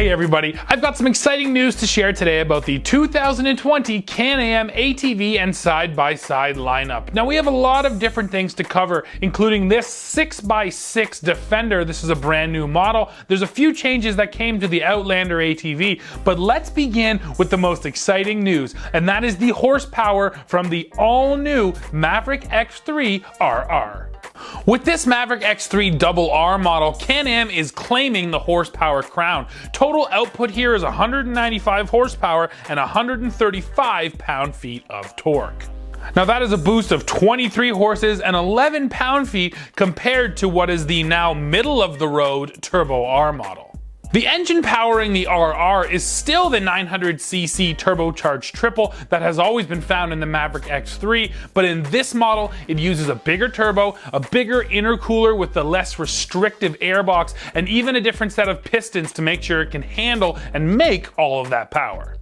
Hey everybody, I've got some exciting news to share today about the 2020 Can-Am ATV and side-by-side lineup. Now we have a lot of different things to cover, including this 6x6 Defender. This is a brand new model. There's a few changes that came to the Outlander ATV, but let's begin with the most exciting news, and that is the horsepower from the all-new Maverick X3 RR. With this Maverick X3 RR model, Can-Am is claiming the horsepower crown. Total output here is 195 horsepower and 135 pound-feet of torque. Now that is a boost of 23 horses and 11 pound-feet compared to what is the now middle-of-the-road Turbo R model. The engine powering the RR is still the 900cc turbocharged triple that has always been found in the Maverick X3, but in this model it uses a bigger turbo, a bigger intercooler with the less restrictive airbox, and even a different set of pistons to make sure it can handle and make all of that power.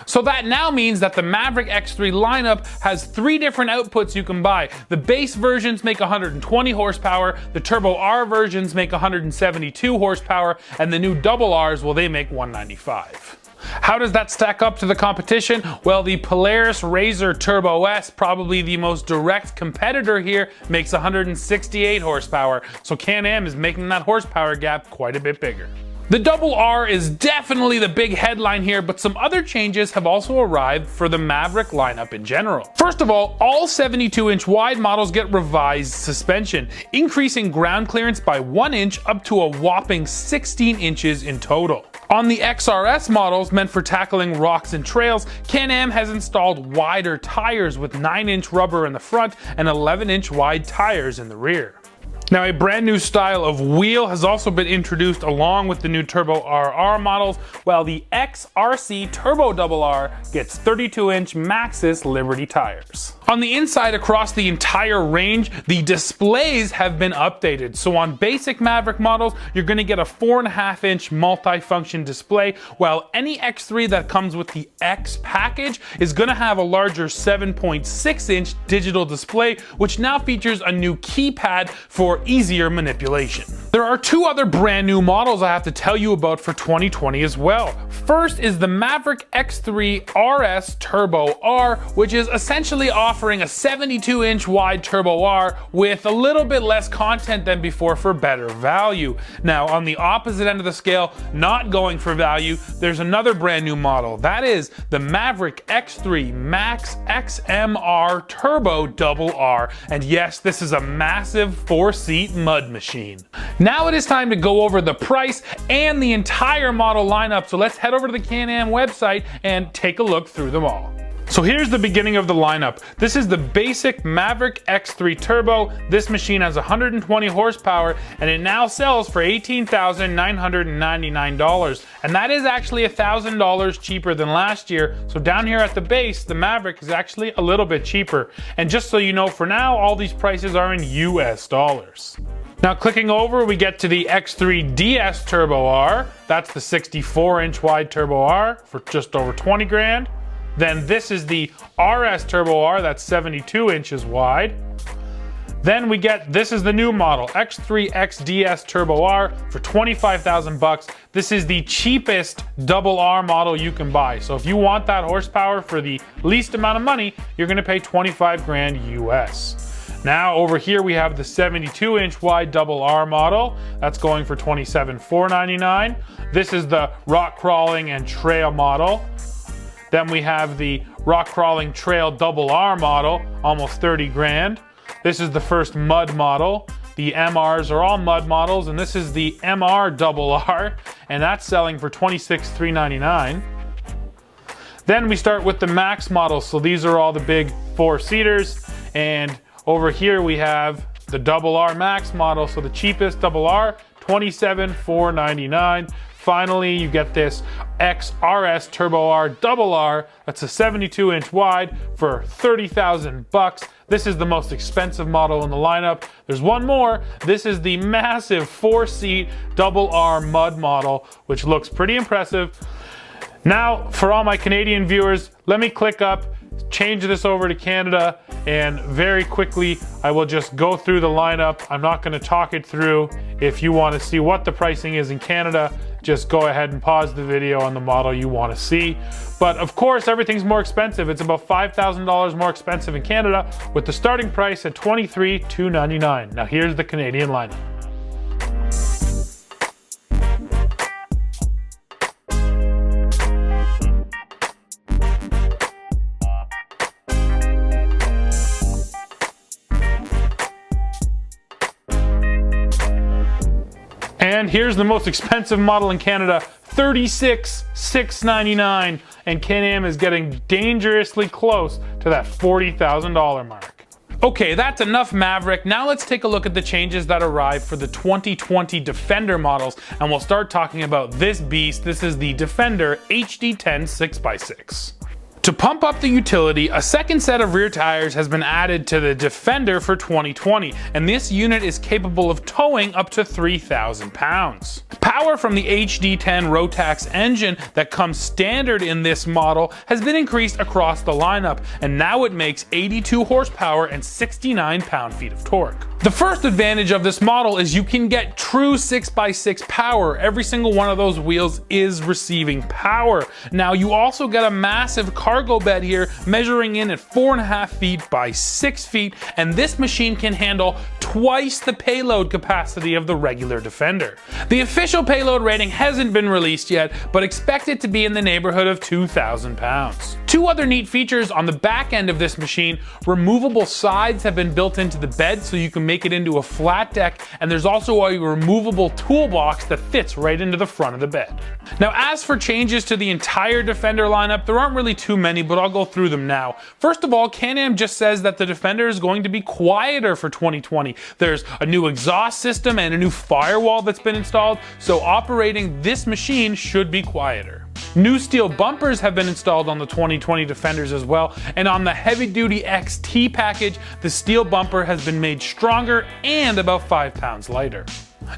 So that now means that the Maverick X3 lineup has 3 different outputs you can buy. The base versions make 120 horsepower, the Turbo R versions make 172 horsepower, and the new Double Rs, well, they make 195. How does that stack up to the competition? Well, the Polaris Razor Turbo S, probably the most direct competitor here, makes 168 horsepower, so Can-Am is making that horsepower gap quite a bit bigger. The Double R is definitely the big headline here, but some other changes have also arrived for the Maverick lineup in general. First of all 72-inch wide models get revised suspension, increasing ground clearance by 1 inch up to a whopping 16 inches in total. On the XRS models meant for tackling rocks and trails, Can-Am has installed wider tires with 9-inch rubber in the front and 11-inch wide tires in the rear. Now a brand new style of wheel has also been introduced along with the new Turbo RR models, while the XRC Turbo RR gets 32-inch Maxxis Liberty tires. On the inside across the entire range, the displays have been updated. So on basic Maverick models, you're going to get a 4.5-inch multi-function display, while any X3 that comes with the X package is going to have a larger 7.6-inch digital display, which now features a new keypad for easier manipulation. There are 2 other brand new models I have to tell you about for 2020 as well. First is the Maverick X3 RS Turbo R, which is essentially offering a 72-inch wide Turbo R with a little bit less content than before for better value. Now on the opposite end of the scale, not going for value, there's another brand new model. That is the Maverick X3 Max XMR Turbo RR, and yes, this is a massive 4-seat mud machine. Now it is time to go over the price and the entire model lineup, so let's head over to the Can-Am website and take a look through them all. So here's the beginning of the lineup. This is the basic Maverick X3 Turbo. This machine has 120 horsepower and it now sells for $18,999. And that is actually $1,000 cheaper than last year. So down here at the base, the Maverick is actually a little bit cheaper. And just so you know, for now, all these prices are in US dollars. Now clicking over, we get to the X3 DS Turbo R. That's the 64-inch wide Turbo R for just over 20 grand. Then this is the RS Turbo R, that's 72 inches wide. Then we get, this is the new model, X3 XDS Turbo R for 25,000 bucks. This is the cheapest Double R model you can buy. So if you want that horsepower for the least amount of money, you're gonna pay 25 grand US. Now over here we have the 72-inch wide Double R model. That's going for $27,499. This is the rock crawling and trail model. Then we have the rock crawling trail Double R model, almost 30 grand. This is the first mud model. The MRs are all mud models, and this is the MR Double R, and that's selling for $26,399. Then we start with the Max models. So these are all the big 4-seaters, and over here we have the Double R Max model. So the cheapest Double R, $27,499. Finally, you get this XRS Turbo R Double R. That's a 72-inch wide for 30,000 bucks. This is the most expensive model in the lineup. There's one more. This is the massive 4-seat Double R Mud model, which looks pretty impressive. Now, for all my Canadian viewers, let me click up, change this over to Canada, and very quickly I will just go through the lineup. I'm not going to talk it through. If you want to see what the pricing is in Canada, just go ahead and pause the video on the model you want to see. But of course, everything's more expensive. It's about $5,000 more expensive in Canada, with the starting price at $23,299. Now here's the Canadian lineup. And here's the most expensive model in Canada, $36,699, and Can-Am is getting dangerously close to that $40,000 mark. Okay, that's enough Maverick. Now let's take a look at the changes that arrived for the 2020 Defender models, and we'll start talking about this beast. This is the Defender HD10 6x6. To pump up the utility, a second set of rear tires has been added to the Defender for 2020, and this unit is capable of towing up to 3,000 pounds. Power from the HD10 Rotax engine that comes standard in this model has been increased across the lineup, and now it makes 82 horsepower and 69 pound-feet of torque. The first advantage of this model is you can get true 6x6 power. Every single one of those wheels is receiving power. Now you also get a massive cargo bed here, measuring in at 4.5 feet by 6 feet, and this machine can handle twice the payload capacity of the regular Defender. The official payload rating hasn't been released yet, but expect it to be in the neighborhood of 2,000 pounds. Two other neat features on the back end of this machine: removable sides have been built into the bed so you can make it into a flat deck, and there's also a removable toolbox that fits right into the front of the bed. Now, as for changes to the entire Defender lineup, there aren't really too many, but I'll go through them now. First of all, Can-Am just says that the Defender is going to be quieter for 2020. There's a new exhaust system and a new firewall that's been installed, so operating this machine should be quieter. New steel bumpers have been installed on the 2020 Defenders as well, and on the heavy-duty XT package, the steel bumper has been made stronger and about 5 pounds lighter.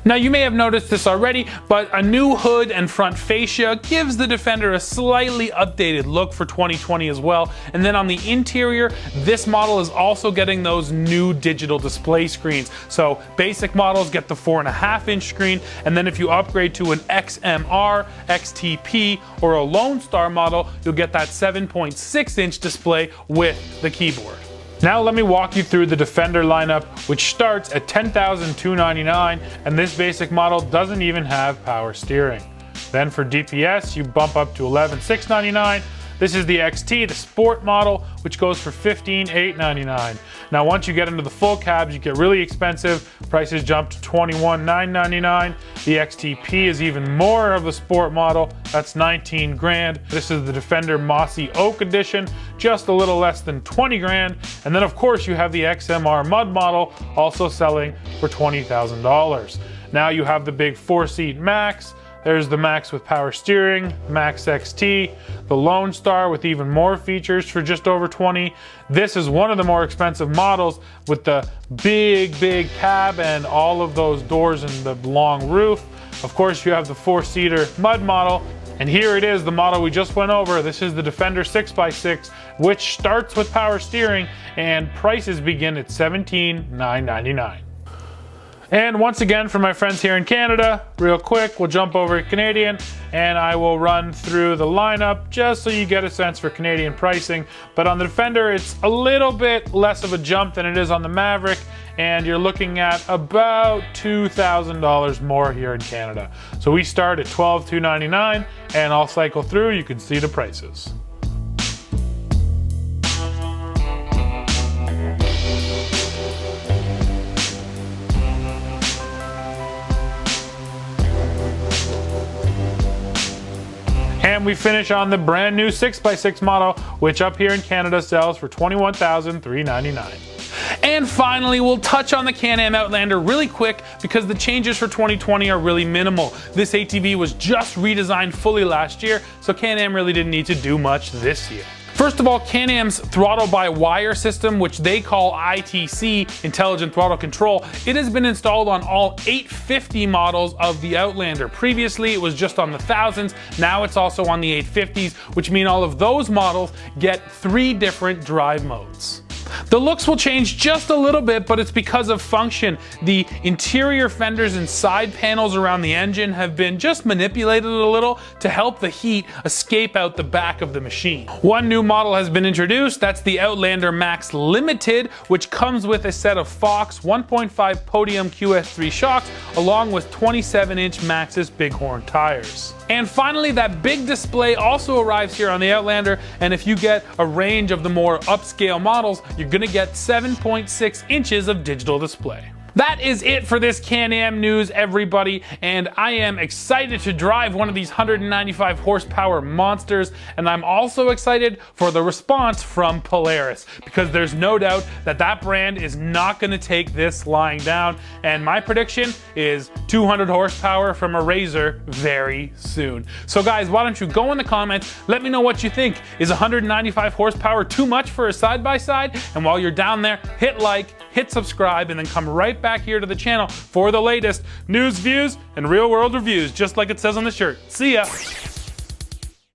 Now, you may have noticed this already, but a new hood and front fascia gives the Defender a slightly updated look for 2020 as well. And then on the interior, this model is also getting those new digital display screens. So basic models get the 4.5-inch screen, and then if you upgrade to an XMR, XTP, or a Lone Star model, you'll get that 7.6-inch display with the keyboard. Now let me walk you through the Defender lineup, which starts at $10,299, and this basic model doesn't even have power steering. Then for DPS, you bump up to $11,699. This is the XT, the Sport model, which goes for $15,899. Now once you get into the full cabs, you get really expensive. Prices jump to $21,999. The XTP is even more of the Sport model. That's 19 grand. This is the Defender Mossy Oak Edition, just a little less than 20 grand. And then of course you have the XMR Mud model, also selling for $20,000. Now you have the big 4-seat Max. There's the Max with power steering, Max XT, the Lone Star with even more features for just over 20. This is one of the more expensive models with the big cab and all of those doors and the long roof. Of course, you have the 4-seater Mud model. And here it is, the model we just went over. This is the Defender 6x6, which starts with power steering, and prices begin at $17,999. And once again, for my friends here in Canada, real quick, we'll jump over to Canadian and I will run through the lineup just so you get a sense for Canadian pricing. But on the Defender, it's a little bit less of a jump than it is on the Maverick, and you're looking at about $2,000 more here in Canada. So we start at $12,299, and I'll cycle through, you can see the prices. And we finish on the brand new 6x6 model, which up here in Canada sells for $21,399. And finally, we'll touch on the Can-Am Outlander really quick because the changes for 2020 are really minimal. This ATV was just redesigned fully last year, so Can-Am really didn't need to do much this year. First of all, Can-Am's throttle-by-wire system, which they call ITC, Intelligent Throttle Control, it has been installed on all 850 models of the Outlander. Previously, it was just on the 1000s. Now it's also on the 850s, which mean all of those models get 3 different drive modes. The looks will change just a little bit, but it's because of function. The interior fenders and side panels around the engine have been just manipulated a little to help the heat escape out the back of the machine. One new model has been introduced, that's the Outlander Max Limited, which comes with a set of Fox 1.5 Podium QS3 shocks along with 27-inch Maxxis Bighorn tires. And finally, that big display also arrives here on the Outlander, and if you get a range of the more upscale models, you're gonna get 7.6 inches of digital display. That is it for this Can-Am news, everybody, and I am excited to drive one of these 195 horsepower monsters, and I'm also excited for the response from Polaris, because there's no doubt that that brand is not going to take this lying down, and my prediction is 200 horsepower from a Razor very soon. So guys, why don't you go in the comments, let me know what you think. Is 195 horsepower too much for a side-by-side? And while you're down there, hit like, hit subscribe, and then come right back here to the channel for the latest news, views, and real world reviews, just like it says on the shirt. See ya!